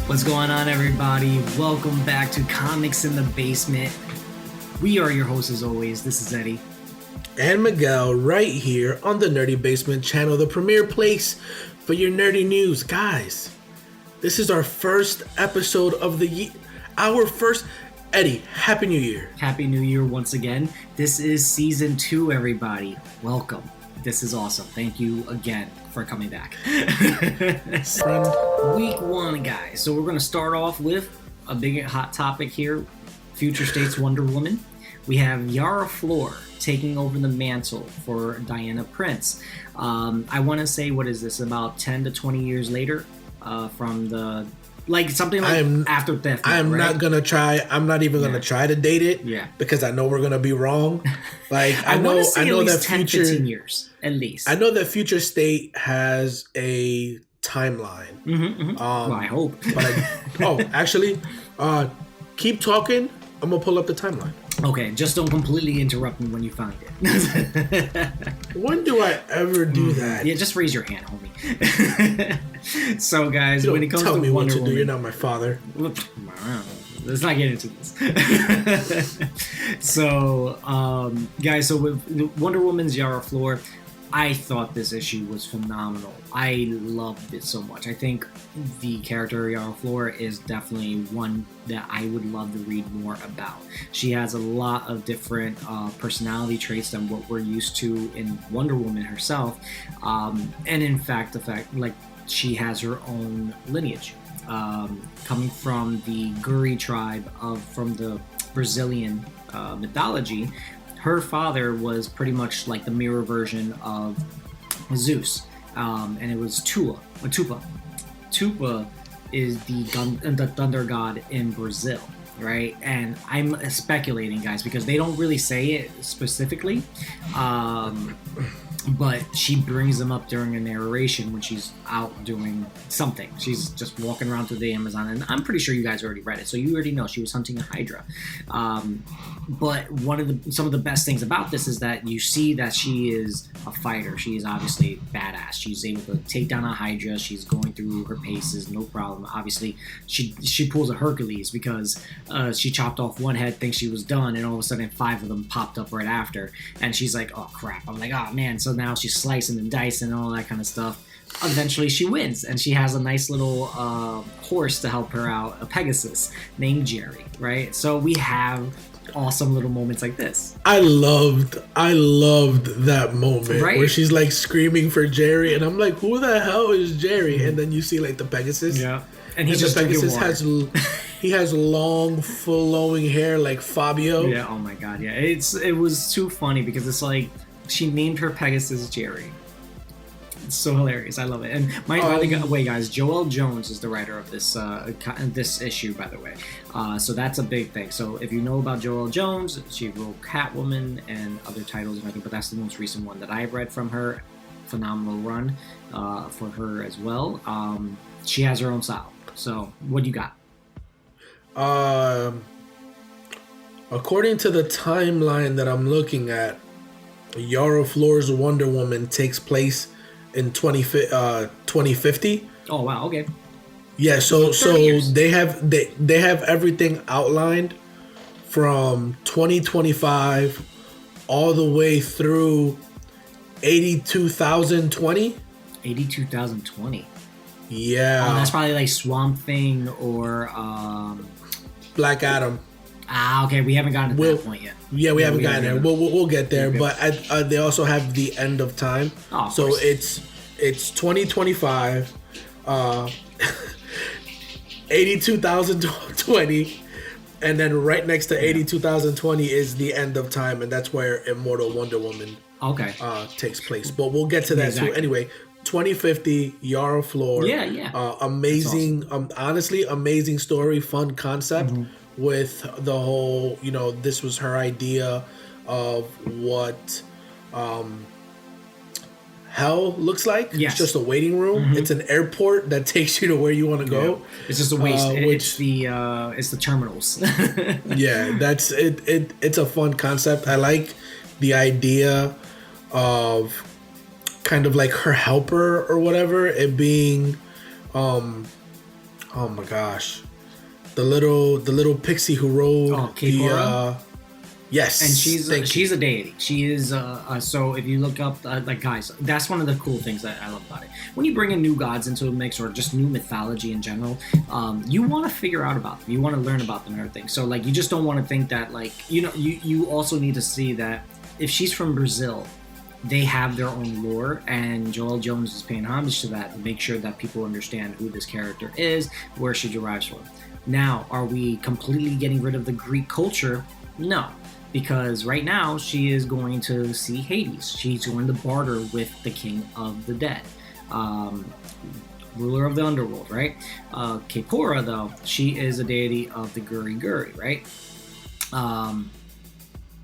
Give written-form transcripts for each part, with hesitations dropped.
What's going on, everybody? Welcome back to Comics in the Basement. We are your hosts as always. This is Eddie. And Miguel right here on the Nerdy Basement channel, the premier place for your nerdy news. Guys, this is our first episode of the year. Eddie, Happy New Year. Happy New Year once again. This is season 2, everybody. Welcome. This is awesome. Thank you again for coming back. Week 1, guys. So we're going to start off with a big hot topic here. Future State's Wonder Woman. We have Yara Flor taking over the mantle for Diana Prince. I want to say, what is this, about 10 to 20 years later from the... Like something like after Death Note, I'm right? not gonna try. I'm not even gonna try to date it. Yeah. Because I know we're gonna be wrong. Like I know that 10, future 15 years at least. I know that Future State has a timeline. Well, I hope. But actually, keep talking. I'm gonna pull up the timeline. Okay, just don't completely interrupt me when you find it. When do I ever do that? Yeah, just raise your hand, homie. So, guys, when it comes to tell me Wonder what to Woman, do. You're not my father. Let's not get into this. So, guys, so with Wonder Woman's Yara Flor, I thought this issue was phenomenal. I loved it so much. I think the character Yara Flor is definitely one that I would love to read more about. She has a lot of different personality traits than what we're used to in Wonder Woman herself. And in fact, she has her own lineage. Coming from the Guri tribe from the Brazilian mythology, her father was pretty much like the mirror version of Zeus, and it was Tupa. Tupa is the thunder god in Brazil, right? And I'm speculating, guys, because they don't really say it specifically, but she brings them up during a narration when she's out doing something. She's just walking around through the Amazon, and I'm pretty sure you guys already read it, so you already know she was hunting a Hydra. But some of the best things about this is that you see that she is a fighter. She is obviously badass. She's able to take down a Hydra. She's going through her paces, no problem. Obviously, she pulls a Hercules because she chopped off one head, thinks she was done, and all of a sudden 5 of them popped up right after. And she's like, oh crap. I'm like, oh man. So now she's slicing and dicing and all that kind of stuff. Eventually she wins, and she has a nice little horse to help her out, a Pegasus named Jerry, right? So we have awesome little moments like this. I loved that moment where she's like screaming for Jerry, and I'm like, who the hell is Jerry? And then you see like the Pegasus. Yeah. And he's just the Pegasus has long flowing hair like Fabio. Yeah, oh my god, yeah. It was too funny because it's like she named her Pegasus Jerry. It's so hilarious. I love it. And by the way, guys, Joel Jones is the writer of this issue, by the way. So that's a big thing. So if you know about Joel Jones, she wrote Catwoman and other titles and everything, but that's the most recent one that I've read from her. Phenomenal run for her as well. She has her own style. So what do you got? According to the timeline that I'm looking at, Yara Flor's Wonder Woman takes place in 2050. Oh wow, okay. Yeah, so they have everything outlined from 2025 all the way through 82,020. 82,020. Yeah. Oh, that's probably like Swamp Thing or Black Adam. Okay, we haven't gotten to that point yet. Yeah, we haven't gotten there. We'll get there, but they also have the end of time. Oh, so it's 2025, 82,020, and then right next to 82,020 is the end of time, and that's where Immortal Wonder Woman takes place. But we'll get to that too. Anyway, 2050, Yara Flor. Yeah. Amazing, awesome. Honestly, amazing story, fun concept. With the whole, this was her idea of what hell looks like. Yes. It's just a waiting room. It's an airport that takes you to where you want to go. It's just a waste. It's the terminals. Yeah, that's it. It's a fun concept. I like the idea of kind of like her helper or whatever, it being oh my gosh, the little pixie who rode K-Pora? Yes, And she's a deity. She is so if you look up like guys, that's one of the cool things that I love about it. When you bring in new gods into a mix or just new mythology in general, you want to figure out about them. You want to learn about them and everything. So like you just don't want to think that like you also need to see that if she's from Brazil, they have their own lore, and Joel Jones is paying homage to that to make sure that people understand who this character is, where she derives from. Now, are we completely getting rid of the Greek culture? No. Because right now she is going to see Hades. She's going to barter with the king of the dead, ruler of the underworld, right? K-Pora, though, she is a deity of the Guri Guri, right?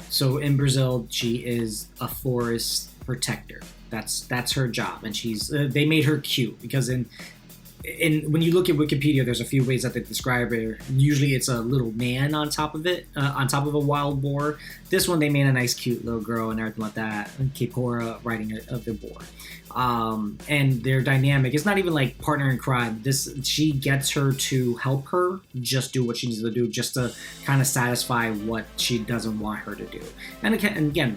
So in Brazil, she is a forest protector. That's her job, and they made her cute because when you look at Wikipedia, there's a few ways that they describe her. Usually it's a little man on top of it, on top of a wild boar. This one, they made a nice, cute little girl and everything like that. And K-Pora riding the boar. And their dynamic is not even like partner in crime. She gets her to help her just do what she needs to do, just to kind of satisfy what she doesn't want her to do. And again,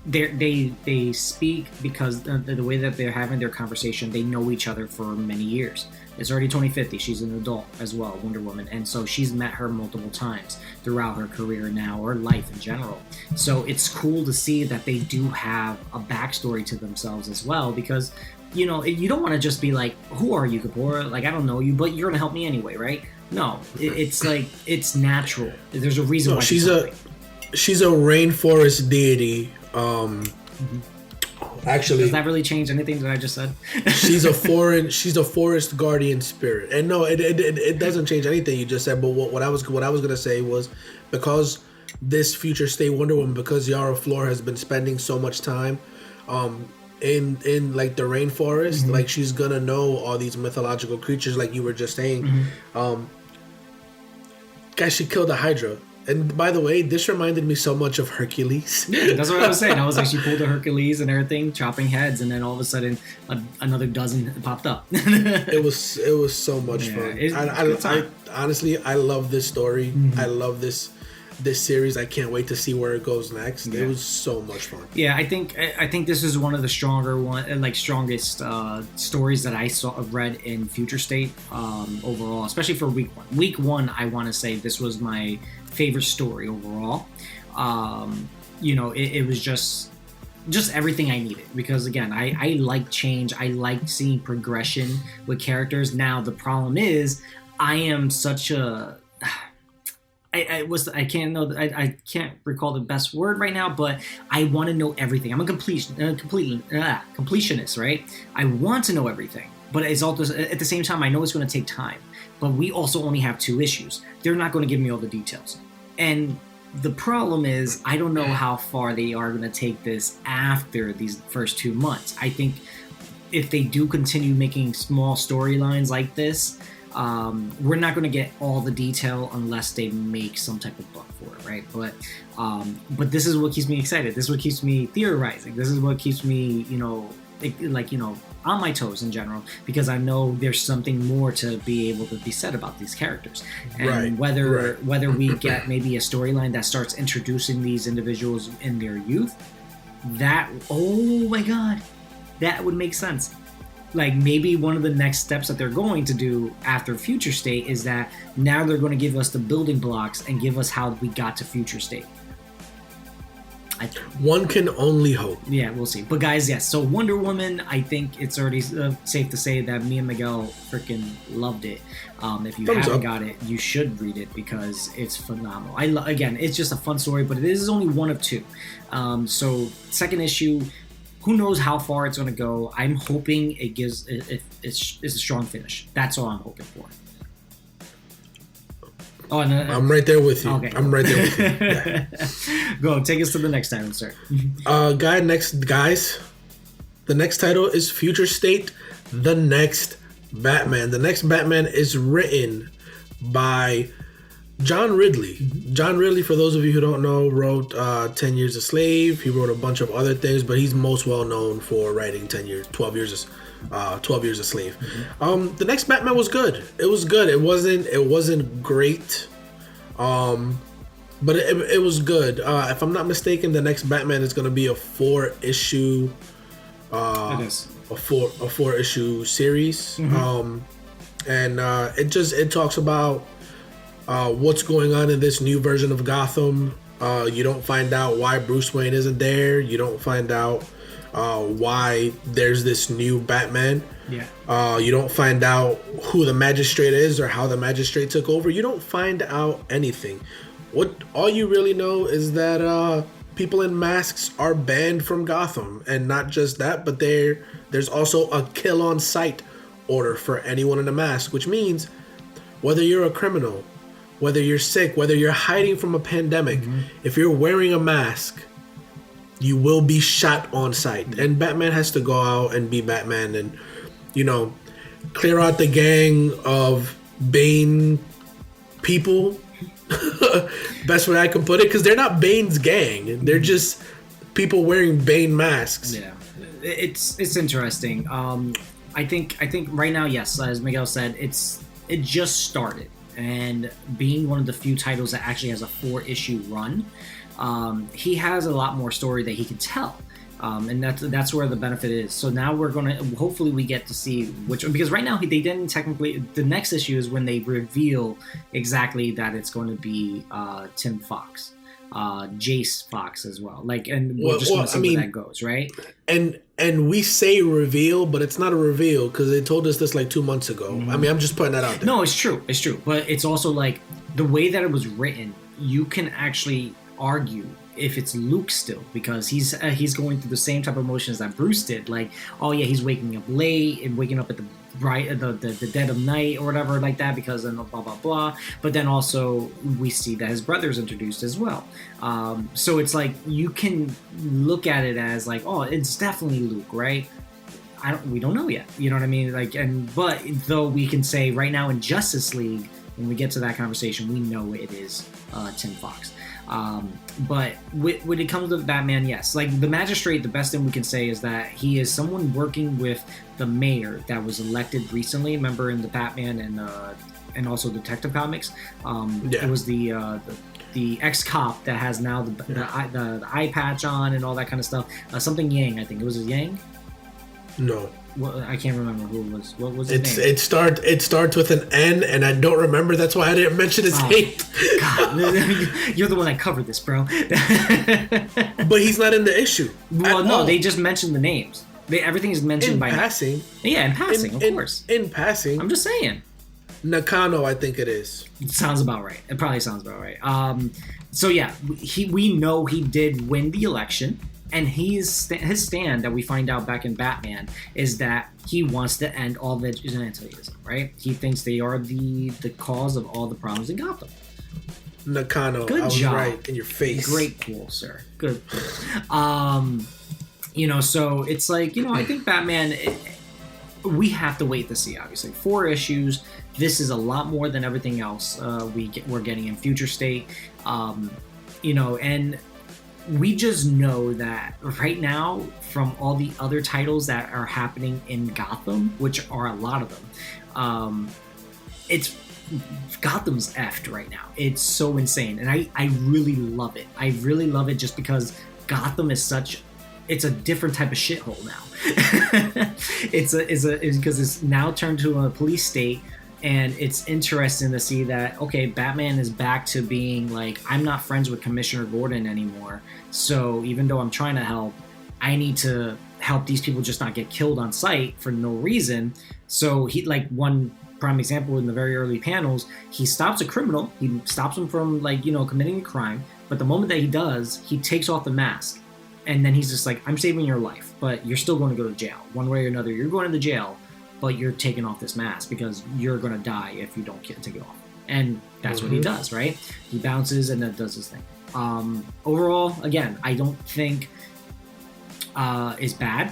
they speak because the way that they're having their conversation, they know each other for many years. It's already 2050. She's an adult as well, Wonder Woman, and so she's met her multiple times throughout her career now, or life in general. So it's cool to see that they do have a backstory to themselves as well, because you don't want to just be like, who are you, K-Pora? Like, I don't know you, but you're gonna help me anyway, right? No, it's like it's natural. There's a reason why she's a rainforest deity. Actually, does that really change anything that I just said? she's a forest guardian spirit, and no, it doesn't change anything you just said. But what I was gonna say was, because this future state Wonder Woman, because Yara Flor has been spending so much time, in like the rainforest, mm-hmm. like she's gonna know all these mythological creatures, like you were just saying. Mm-hmm. Guys, she killed a Hydra. And by the way, this reminded me so much of Hercules. Yeah, that's what I was saying. I was like, she pulled a Hercules and everything, chopping heads, and then all of a sudden, another dozen popped up. It was so much fun. I honestly, I love this story. Mm-hmm. I love this series. I can't wait to see where it goes next. Yeah. It was so much fun. Yeah, I think this is one of the strongest stories that I read in Future State overall, especially for week one. Week one, I want to say this was my favorite story overall. It was just everything I needed, because again, I like change. I like seeing progression with characters. Now the problem is, I am such a I can't recall the best word right now, but I want to know everything. I'm a completionist, right? I want to know everything, but it's also at the same time, I know it's going to take time. But we also only have 2 issues. They're not going to give me all the details, and the problem is, I don't know how far they are going to take this after these first 2 months. I think if they do continue making small storylines like this, we're not going to get all the detail unless they make some type of book for it, right? But this is what keeps me excited. This is what keeps me theorizing. This is what keeps me, on my toes in general, because I know there's something more to be able to be said about these characters. And whether we get maybe a storyline that starts introducing these individuals in their youth, oh my God, that would make sense. Like, maybe one of the next steps that they're going to do after Future State is that now they're going to give us the building blocks and give us how we got to Future State. One can only hope. Yeah, we'll see. But guys, yes. So Wonder Woman, I think it's already safe to say that me and Miguel freaking loved it. If you haven't got it, you should read it because it's phenomenal. Again, it's just a fun story, but it is only one of 2. So second issue, who knows how far it's going to go. I'm hoping it's a strong finish. That's all I'm hoping for. Oh, no. I'm right there with you. Okay. I'm right there with you. Yeah. Go, take us to the next title, sir. Guys, the next title is Future State, The Next Batman. The Next Batman is written by John Ridley. John Ridley, for those of you who don't know, wrote 10 Years a Slave. He wrote a bunch of other things, but he's most well known for writing 12 Years a Slave. The next Batman was good. It was good. It wasn't great, but it was good. If I'm not mistaken, the next Batman is going to be a 4-issue It is. a 4-issue series. And it talks about what's going on in this new version of Gotham. You don't find out why Bruce Wayne isn't there. You don't find out why there's this new Batman. Yeah. You don't find out who the magistrate is or how the magistrate took over. You don't find out anything. All you really know is that people in masks are banned from Gotham, and not just that, but there's also a kill on sight order for anyone in a mask, which means whether you're a criminal, whether you're sick, whether you're hiding from a pandemic, if you're wearing a mask, you will be shot on sight. And Batman has to go out and be Batman and, clear out the gang of Bane people. Best way I can put it, because they're not Bane's gang. They're just people wearing Bane masks. Yeah, it's interesting. I think right now, yes, as Miguel said, it just started, and being one of the few titles that actually has a 4-issue run, he has a lot more story that he can tell. And that's where the benefit is. So now hopefully we get to see because right now they didn't technically. The next issue is when they reveal exactly that it's going to be Tim Fox, Jace Fox as well. And we're just going to see where that goes, right? And we say reveal, but it's not a reveal because they told us this like 2 months ago. I mean, I'm just putting that out there. No, it's true, but it's also like the way that it was written. You can actually argue if it's Luke still, because he's going through the same type of emotions that Bruce did. Like, oh yeah, he's waking up late and waking up at the dead of night or whatever like that because of blah blah blah. But then also we see that his brother's introduced as well. So it's like you can look at it as like, oh, it's definitely Luke, right? We don't know yet. You know what I mean? But though we can say right now in Justice League, when we get to that conversation, we know it is Tim Fox. But when it comes to Batman, yes, like the magistrate, the best thing we can say is that he is someone working with the mayor that was elected recently. Remember in the Batman and also Detective Comics, it was the ex-cop that has now the eye patch on and all that kind of stuff. Something Yang, I think it was Yang. No. Well, I can't remember who it was. What was his name? It starts with an N, and I don't remember. That's why I didn't mention his name. God, you're the one that covered this, bro. But he's not in the issue. Well, no, they just mentioned the names. Everything is mentioned by passing. Yeah, in passing, of course. In passing. I'm just saying. Nakano, I think it is. It sounds about right. It probably sounds about right. So yeah, we know he did win the election. And his stand that we find out back in Batman is that he wants to end all vigilantism, right? He thinks they are the cause of all the problems in Gotham. Nakano, good I was job. right in your face. Great pull, sir. Good pull. So it's like, I think Batman, we have to wait to see, obviously. 4 issues. This is a lot more than everything else we're getting in Future State. And we just know that right now, from all the other titles that are happening in Gotham, which are a lot of them, it's Gotham's effed right now. It's so insane, and I really love it. I really love it just because Gotham is it's a different type of shithole now. It's because it's now turned to a police state. And it's interesting to see that, okay, Batman is back to being like, I'm not friends with Commissioner Gordon anymore. So even though I'm trying to help, I need to help these people just not get killed on sight for no reason. So he, like one prime example in the very early panels, he stops a criminal. He stops him from committing a crime. But the moment that he does, he takes off the mask. And then he's just like, I'm saving your life, but you're still going to go to jail. One way or another, you're going to the jail. But you're taking off this mask because you're going to die if you don't take it off. And that's what he does, right? He bounces and then does his thing. Overall, again, I don't think it's bad.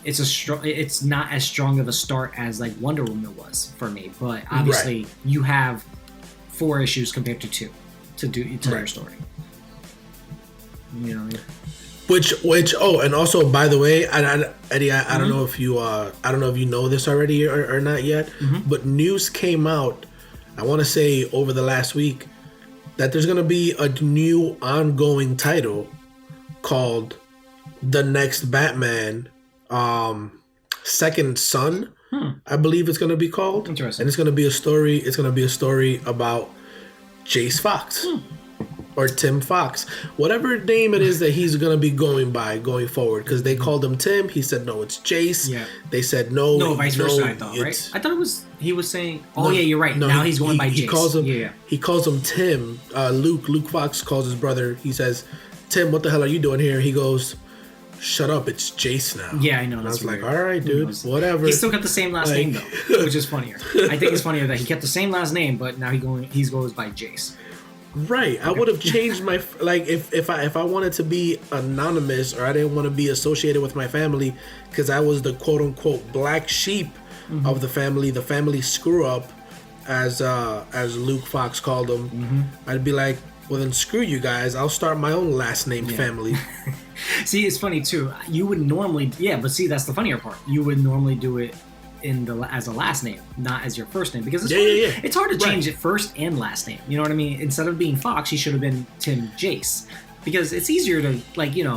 It's not as strong of a start as like Wonder Woman was for me. But obviously you have 4 issues compared to 2 to tell your story. You know. Which and also, by the way, Eddie, I don't know if you know this already or not yet, but news came out, I want to say over the last week, that there's gonna be a new ongoing title called The Next Batman, Second Son, I believe it's gonna be called. Interesting. And it's gonna be a story. It's gonna be a story about Jace Fox. Or Tim Fox, whatever name it is that he's gonna be going by going forward, because they called him Tim. He said no, it's Jace. Yeah. They said no, vice versa. I thought, right? I thought it was. He was saying, "Oh yeah, you're right." No, now he's going by Jace. He calls him Tim. Luke Fox calls his brother. He says, "Tim, what the hell are you doing here?" He goes, "Shut up, it's Jace now." Yeah, I know. That's like, all right, dude, whatever. He still got the same last name though, which is funnier. I think it's funnier that he kept the same last name, but now he goes by Jace. Right, I would have changed my if I wanted to be anonymous, or I didn't want to be associated with my family because I was the quote unquote black sheep of the family screw up, as Luke Fox called him. I'd be like, well then screw you guys, I'll start my own last name family. See, it's funny too. You would normally, but see, that's the funnier part. You would normally do it as a last name, not as your first name, because it's hard to change it first and last name. You know what I mean? Instead of being Fox, he should have been Tim Jace, because it's easier to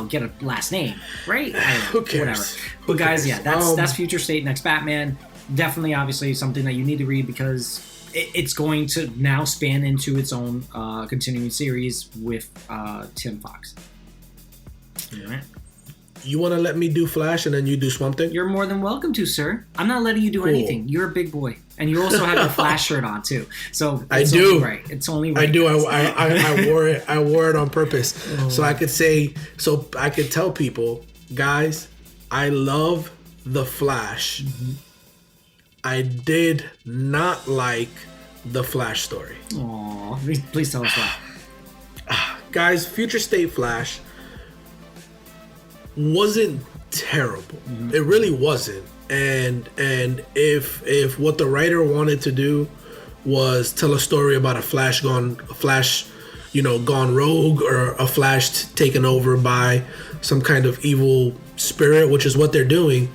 get a last name, right? Who cares? Whatever. But guys, that's Future State Next Batman. Definitely, obviously, something that you need to read, because it's going to now span into its own continuing series with Tim Fox. All right. You want to let me do Flash and then you do Swamp Thing? You're more than welcome to, sir. I'm not letting you do anything. You're a big boy. And you also have your Flash shirt on, too. So I do. Only right. It's only right. I do. I wore it. I wore it on purpose. So I could tell people, guys, I love the Flash. I did not like the Flash story. Aw, please tell us why. Guys, Future State Flash wasn't terrible. It really wasn't. And if what the writer wanted to do was tell a story about a Flash gone rogue, or a Flash taken over by some kind of evil spirit, which is what they're doing,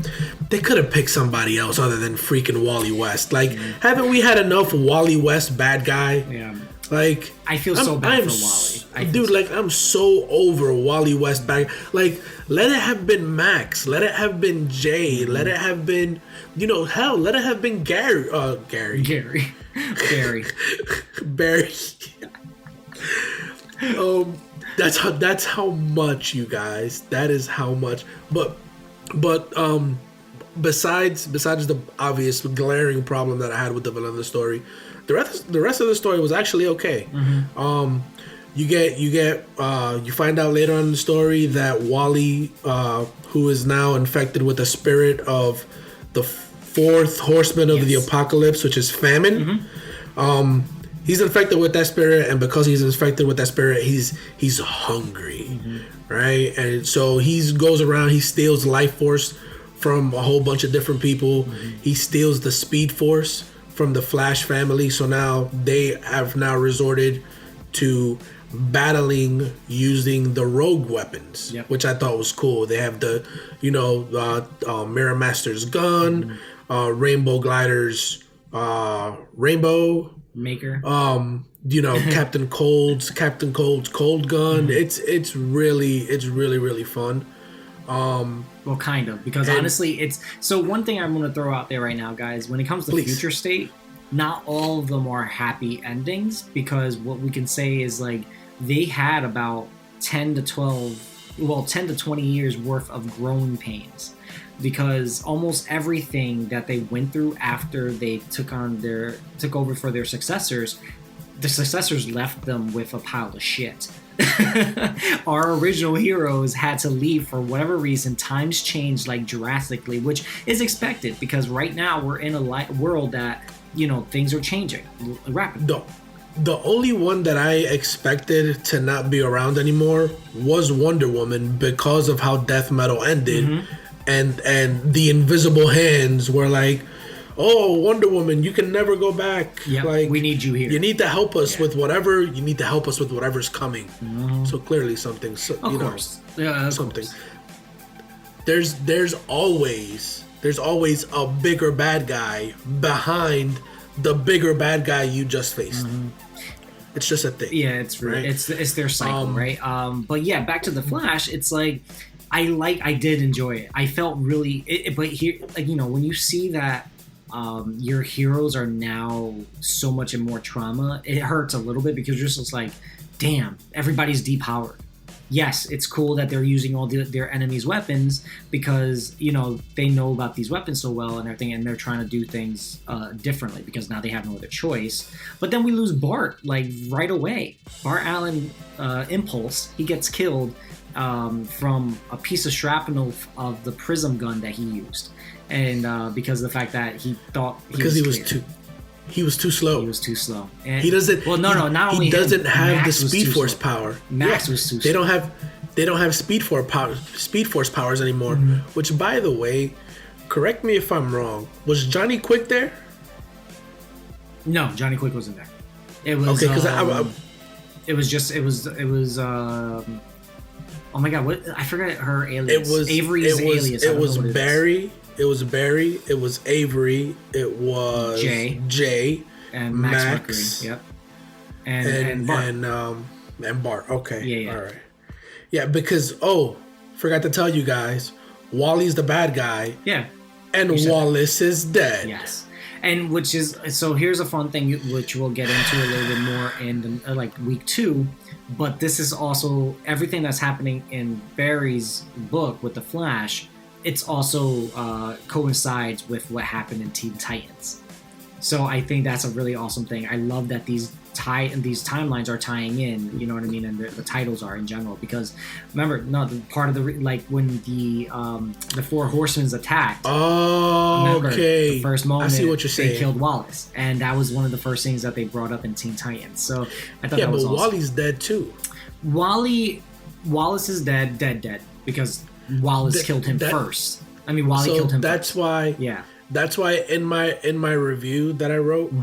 they could have picked somebody else other than freaking Wally West. Like, haven't we had enough Wally West bad guy? Yeah. Like, I feel so bad for Wally. I'm so over Wally West back. Like, let it have been Max. Let it have been Jay. Let it have been, hell, let it have been Gary. Barry. That's how much, you guys. That is how much. But besides the obvious glaring problem that I had with the villain of the story, the rest of the story was actually okay. You find out later on in the story that Wally, who is now infected with the spirit of the fourth horseman of the apocalypse, which is famine. He's infected with that spirit, and because he's infected with that spirit, he's hungry, right? And so he goes around, he steals life force from a whole bunch of different people. He steals the Speed Force from the Flash family. So now they have resorted to battling using the rogue weapons, which I thought was cool. They have the Mirror Master's gun, Rainbow Glider's Rainbow Maker, Captain Cold's cold gun. It's really fun. Well, kind of, because honestly, it's so. One thing I'm going to throw out there right now, guys, when it comes to Future State, not all of them are happy endings, because what we can say is, like, they had about 10 to 20 years worth of growing pains, because almost everything that they went through after they took over for their successors, the successors left them with a pile of shit. Our original heroes had to leave for whatever reason. Times changed like drastically, which is expected, because right now we're in a world that, things are changing rapidly. The only one that I expected to not be around anymore was Wonder Woman, because of how Death Metal ended. And the invisible hands were like, oh, Wonder Woman, you can never go back. Yeah, like, we need you here. You need to help us with whatever. You need to help us with whatever's coming. So clearly something. So, Of course. Yeah, of something. course. There's always a bigger bad guy behind the bigger bad guy you just faced. It's just a thing. Yeah, it's right? it's their cycle, right? But yeah, back to the Flash. It's like I did enjoy it. I felt really, but here, like, you know, when you see that your heroes are now so much in more trauma, it hurts a little bit because you're just like, damn, everybody's depowered. Yes, it's cool that they're using all their enemies' weapons because, you know, they know about these weapons so well and everything, and they're trying to do things differently because now they have no other choice. But then we lose Bart, like, right away. Bart Allen Impulse, he gets killed from a piece of shrapnel of the prism gun that he used. And because of the fact that he thought he was too slow. He was too slow. And he doesn't. Well, not only he doesn't him, have Max the Speed Force power. Max was too slow. They don't have Speed Force powers anymore. Which, by the way, correct me if I'm wrong. Was Johnny Quick there? No, Johnny Quick wasn't there. It was okay because oh my god, what I forgot her alias. It was Avery's alias. It was Barry. It was Barry. It was Avery. It was Jay. And Max Mercury. Yep. And Bart. And Bart. Okay. Yeah. All right. Yeah, because forgot to tell you guys, Wally's the bad guy. Yeah. And Wallace is dead. Yes. And which is so here's a fun thing which we'll get into a little bit more in like week 2. But this is also everything that's happening in Barry's book with the Flash. It's also coincides with what happened in Teen Titans. So I think that's a really awesome thing. I love that these timelines are tying in, you know what I mean, and the titles are in general. Because remember, part of the when the 4 Horsemen attacked. Oh, remember, okay. The first moment I see what you're saying. They killed Wallace, and that was one of the first things that they brought up in Teen Titans. So I thought that was awesome. Yeah, but Wally's dead too. Wallace is dead because Wallace killed him first. I mean, Wally killed him that's first. Why. Yeah. That's why in my review that I wrote,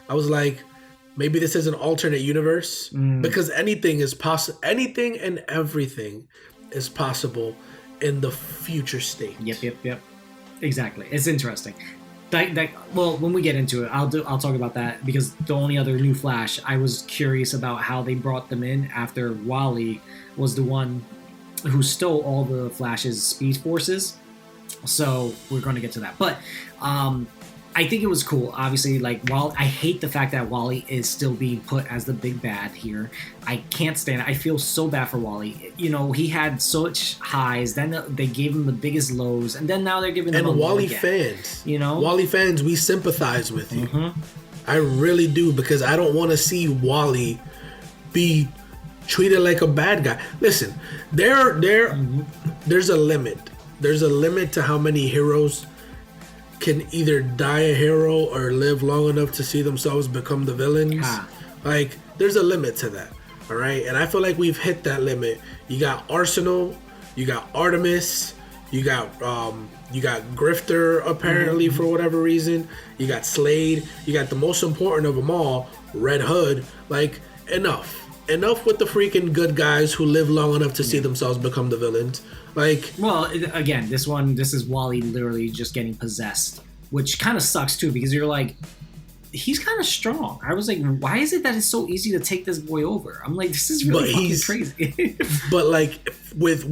I was like, maybe this is an alternate universe because anything is possible. Anything and everything is possible in the future state. Yep. Exactly. It's interesting. Well, when we get into it, I'll talk about that because the only other new Flash, I was curious about how they brought them in after Wally was the one who stole all the Flash's speed forces. So we're going to get to that. But I think it was cool. Obviously, like, I hate the fact that Wally is still being put as the big bad here. I can't stand it. I feel so bad for Wally. You know, he had such highs. Then they gave him the biggest lows. And then now they're giving him a Wally again. Fans. You know? Wally fans, we sympathize with you. I really do because I don't want to see Wally be treated like a bad guy. Listen, there's a limit. There's a limit to how many heroes can either die a hero or live long enough to see themselves become the villains. Like, there's a limit to that, all right? And I feel like we've hit that limit. You got Arsenal, you got Artemis, you got Grifter apparently for whatever reason. You got Slade. You got the most important of them all, Red Hood. Like, enough with the freaking good guys who live long enough to see themselves become the villains. Like, well, again, this is Wally literally just getting possessed, which kind of sucks too because you're like, he's kind of strong. I was like, why is it that it's so easy to take this boy over? I'm like, this is really fucking crazy. But like with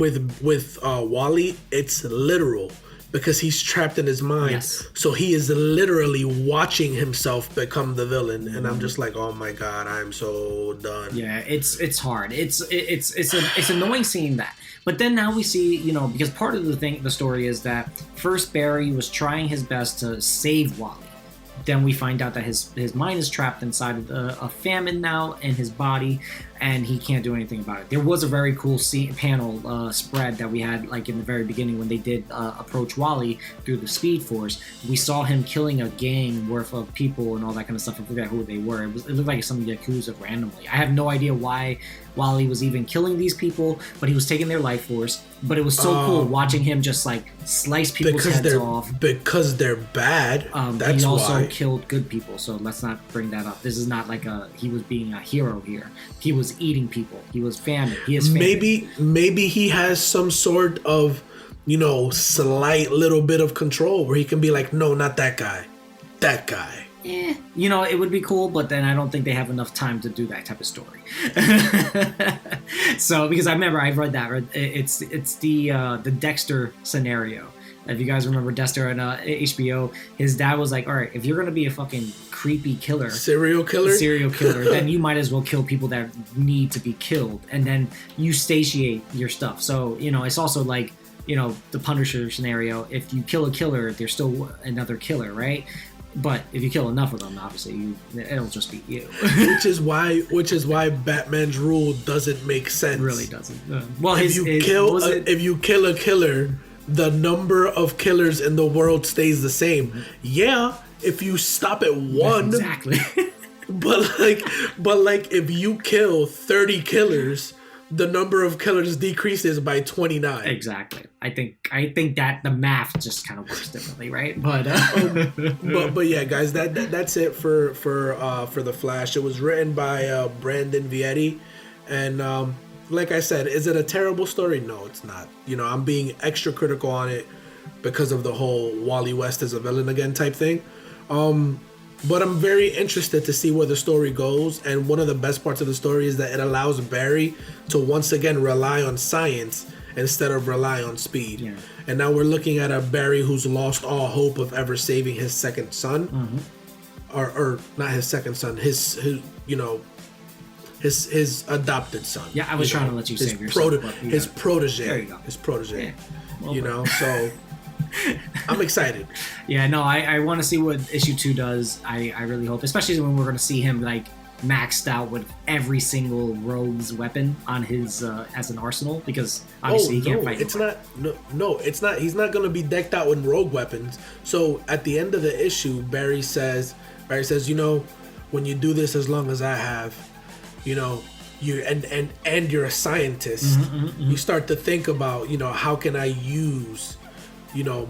Wally, it's literal because he's trapped in his mind. Yes. So he is literally watching himself become the villain, and I'm just like, oh my god, I'm so done. Yeah, it's hard. It's annoying seeing that. But then now we see, you know, because part of the story is that first Barry was trying his best to save Wally. Then we find out that his mind is trapped inside of a famine now in his body. and he can't do anything about it. There was a very cool panel spread that we had like in the very beginning when they did approach Wally through the Speed Force. We saw him killing a gang worth of people and all that kind of stuff. I forget who they were. It looked like some Yakuza randomly. I have no idea why Wally was even killing these people, but he was taking their life force. But it was so cool watching him just like slice people's heads off. Because they're bad. That's he also why. killed good people, so let's not bring that up. This is not like he was being a hero here. He was eating people. He was famine. He is famine. Maybe he has some sort of, slight little bit of control where he can be like, no, not that guy. That guy. It would be cool, but then I don't think they have enough time to do that type of story. So, because I remember I've read that. It's the Dexter scenario. If you guys remember Dexter on HBO, his dad was like, all right, if you're going to be a fucking creepy killer, serial killer, then you might as well kill people that need to be killed. And then you satiate your stuff. So, it's also like, the Punisher scenario. If you kill a killer, there's still another killer, right? But if you kill enough of them, obviously, it'll just be you. which is why Batman's rule doesn't make sense. It really doesn't. Well, if you kill a killer, the number of killers in the world stays the same. Mm-hmm. Yeah, if you stop at one. Exactly. but if you kill 30 killers, the number of killers decreases by 29. Exactly. I think that the math just kind of works differently, right? But but yeah, guys, that's it for the Flash. It was written by Brandon Vietti, and like I said, is it a terrible story? No, it's not. I'm being extra critical on it because of the whole Wally West is a villain again type thing. But I'm very interested to see where the story goes, and one of the best parts of the story is that it allows Barry to once again rely on science instead of rely on speed. Yeah. And now we're looking at a Barry who's lost all hope of ever saving his second son, or not his second son, his adopted son. Yeah, I was trying to let you save yourself. His protege. There you go. His protege. Yeah. Well, so I'm excited. Yeah, no, I want to see what issue 2 does. I really hope, especially when we're going to see him like maxed out with every single rogue's weapon on his as an arsenal, because obviously he can't fight. It's not. He's not going to be decked out with rogue weapons. So at the end of the issue, Barry says, when you do this as long as I have, you and you're a scientist, you start to think about, how can I use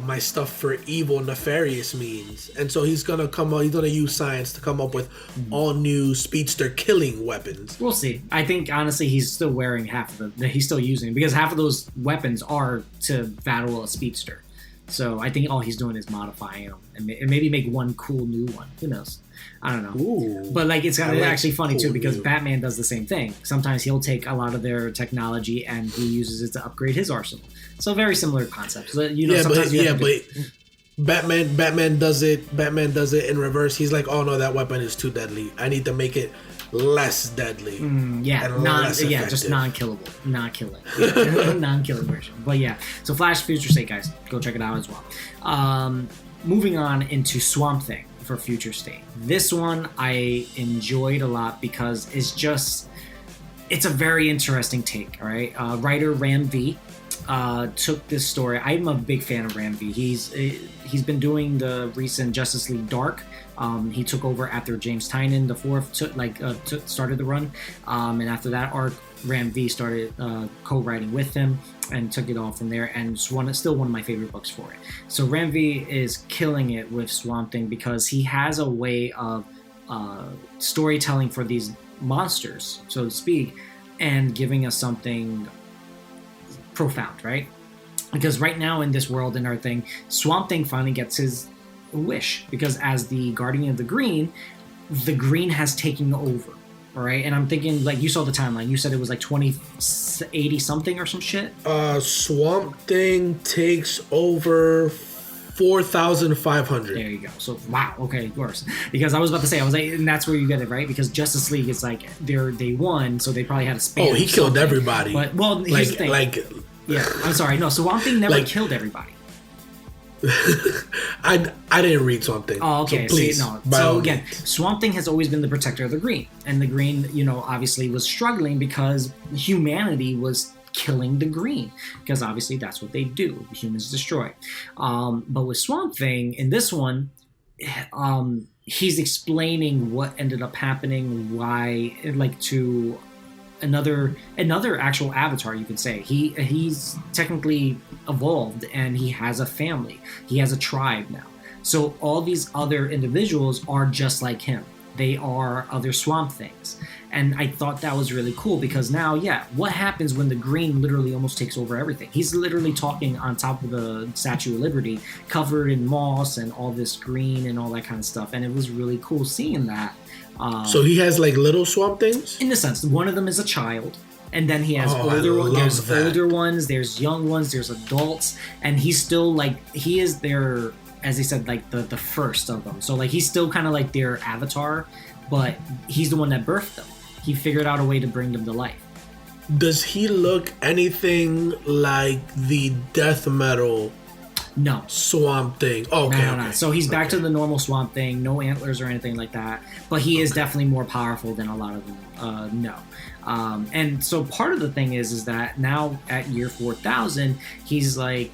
my stuff for evil, nefarious means. And so he's gonna use science to come up with all new speedster killing weapons. We'll see. I think honestly he's still wearing half of he's still using, because half of those weapons are to battle a speedster. So I think all he's doing is modifying them and maybe make one cool new one. Who knows? I don't know. Ooh, but like it's actually funny too, because Batman does the same thing. Sometimes he'll take a lot of their technology and he uses it to upgrade his arsenal. So very similar concepts. But Batman does it. Batman does it in reverse. He's like, oh no, that weapon is too deadly. I need to make it less deadly. Just non-killable, not killing, non-killing version. But yeah, so Flash Future State, guys, go check it out as well. Moving on into Swamp Thing for Future State. This one I enjoyed a lot because it's a very interesting take. All right, writer Ram V took this story. I'm a big fan of Ram V. He's been doing the recent Justice League Dark. He took over after James Tynion IV started the run, and after that arc, Ram V started co-writing with him and took it all from there, and it's still one of my favorite books for it. So Ram V is killing it with Swamp Thing because he has a way of storytelling for these monsters, so to speak, and giving us something profound, right? Because right now in this world and everything, Swamp Thing finally gets his wish, because as the Guardian of the Green has taken over. All right, and I'm thinking, like, you saw the timeline. You said it was like 2080 something or some shit. Swamp Thing takes over 4,500. There you go. So wow, okay, worse. Because I was about to say, and that's where you get it, right? Because Justice League is like they won, so they probably had a span. Oh, he killed everybody. But here's the thing. Yeah, I'm sorry. No, Swamp Thing never killed everybody. I didn't read Swamp Thing. Oh, okay. So please, So again, Swamp Thing has always been the protector of the green, and the green, obviously was struggling because humanity was killing the green, because obviously that's what they do. Humans destroy. But with Swamp Thing in this one, he's explaining what ended up happening, why, like, to another actual avatar, you could say. He's technically evolved, and he has a family. He has a tribe now. So all these other individuals are just like him. They are other Swamp Things. And I thought that was really cool, because now, what happens when the green literally almost takes over everything? He's literally talking on top of the Statue of Liberty, covered in moss and all this green and all that kind of stuff. And it was really cool seeing that. So he has like little Swamp Things? In the sense, one of them is a child. And then he has older ones, there's young ones, there's adults. And he's still he is their, as he said, like the first of them. So like he's still kind of like their avatar, but he's the one that birthed them. He figured out a way to bring them to life. Does he look anything like the death metal No. Swamp Thing? Oh, okay, No. So he's back to the normal Swamp Thing, no antlers or anything like that. But he is definitely more powerful than a lot of them. No. And so part of the thing is that now at year 4000, he's like,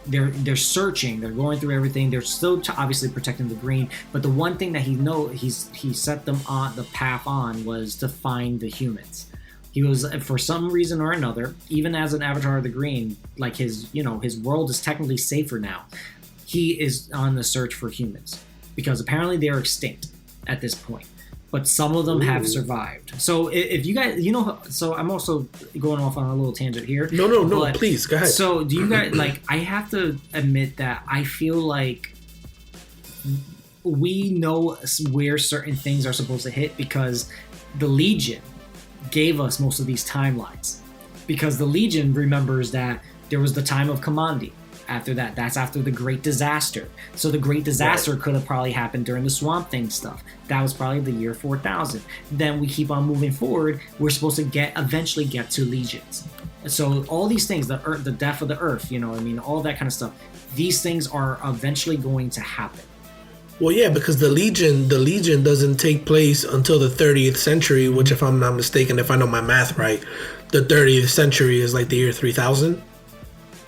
they're searching, they're going through everything. They're still obviously protecting the green, but the one thing that he set them on the path on was to find the humans. He was, for some reason or another, even as an avatar of the green, like his world is technically safer now. He is on the search for humans, because apparently they're extinct at this point. But some of them have survived. So if you guys, so I'm also going off on a little tangent here. No, please, go ahead. So do you guys, I have to admit that I feel like we know where certain things are supposed to hit, because the Legion gave us most of these timelines. Because the Legion remembers that there was the time of Commandi. After that, that's after the Great Disaster. So the Great Disaster could have probably happened during the Swamp Thing stuff. That was probably the year 4000. Then we keep on moving forward. We're supposed to eventually get to Legions. So all these things, the Earth, the death of the Earth, all that kind of stuff. These things are eventually going to happen. Well, yeah, because the Legion doesn't take place until the 30th century, which, if I'm not mistaken, if I know my math right, the 30th century is like the year 3000.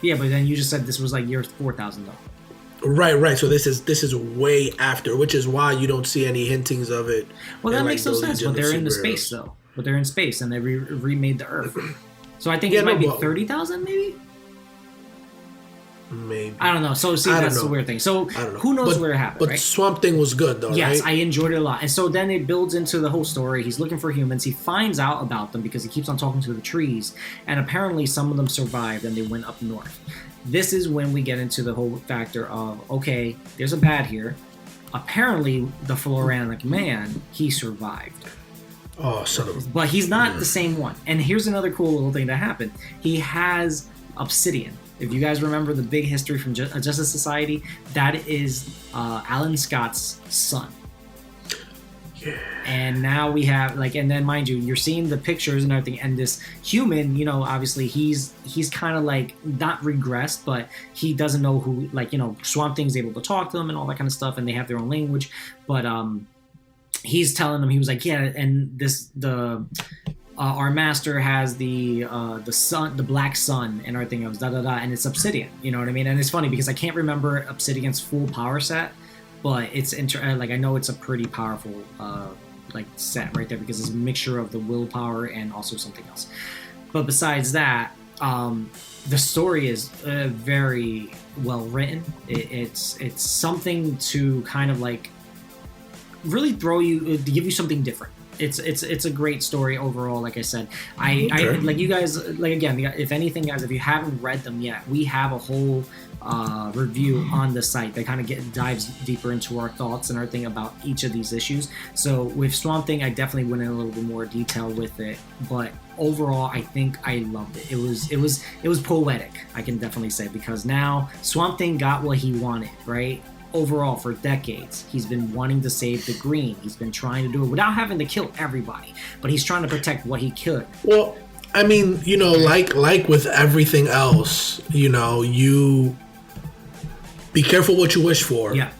Yeah, but then you just said this was like year 4000 though. Right. So this is way after, which is why you don't see any hintings of it. Well, that makes no sense. But they're in the space though. But they're in space, and they remade the Earth. So I think it might be 30,000, maybe. Maybe. I don't know. So see, that's the weird thing. So who knows where it happened, but right? Swamp Thing was good though, yes, right? I enjoyed it a lot. And so then it builds into the whole story. He's looking for humans. He finds out about them because he keeps on talking to the trees. And apparently some of them survived and they went up north. This is when we get into the whole factor of, okay, there's a bad here. Apparently the Floranic man, he survived. Oh, son of... But he's not the same one. And here's another cool little thing that happened. He has obsidian. If you guys remember the big history from Justice Society, that is Alan Scott's son. Yeah. And now we have, and then mind you, you're seeing the pictures and everything, and this human, obviously he's kind of not regressed, but he doesn't know who, Swamp Thing's able to talk to them and all that kind of stuff, and they have their own language, but he's telling them, he was like, yeah, and our master has the sun, the black sun, and everything else, and it's obsidian. You know what I mean? And it's funny because I can't remember Obsidian's full power set, but it's I know it's a pretty powerful set right there, because it's a mixture of the willpower and also something else. But besides that, the story is very well written. It's something to kind of really to give you something different. It's a great story overall. Like I said, I you guys, again, if anything, guys, if you haven't read them yet, we have a whole review on the site that kind of dives deeper into our thoughts and everything about each of these issues. So with Swamp Thing, I definitely went in a little bit more detail with it, but overall, I think I loved it. It was poetic, I can definitely say, because now Swamp Thing got what he wanted, right? Overall, for decades, he's been wanting to save the green. He's been trying to do it without having to kill everybody, but he's trying to protect what he could. Well, I mean, like with everything else, Be careful what you wish for. Yeah.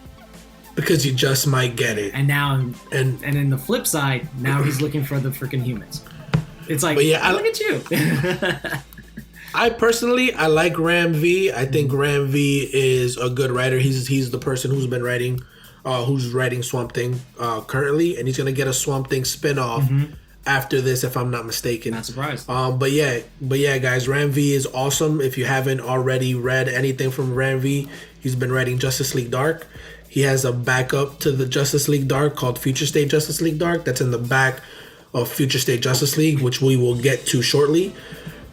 Because you just might get it. And now, And in the flip side, now he's looking for the freaking humans. It's like, But yeah, look at you. I personally, I like Ram V. I think Ram V is a good writer. He's the person who's been writing, who's writing Swamp Thing currently, and he's gonna get a Swamp Thing spinoff after this, if I'm not mistaken. Not surprised. But yeah, guys, Ram V is awesome. If you haven't already read anything from Ram V, he's been writing Justice League Dark. He has a backup to the Justice League Dark called Future State Justice League Dark. That's in the back of Future State Justice League, which we will get to shortly.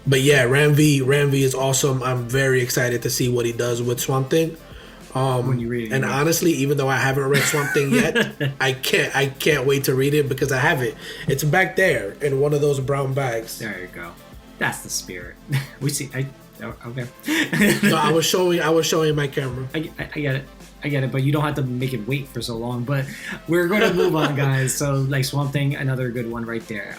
But yeah, Ram V is awesome. I'm very excited to see what he does with Swamp Thing. When you read it, and honestly, even though I haven't read Swamp Thing yet, I can't wait to read it because I have it. It's back there in one of those brown bags. There you go. That's the spirit. We see. Okay. No, I was showing my camera. I get it. I get it, but you don't have to make it wait for so long. But we're going to move on, guys. So, like Swamp Thing, another good one right there.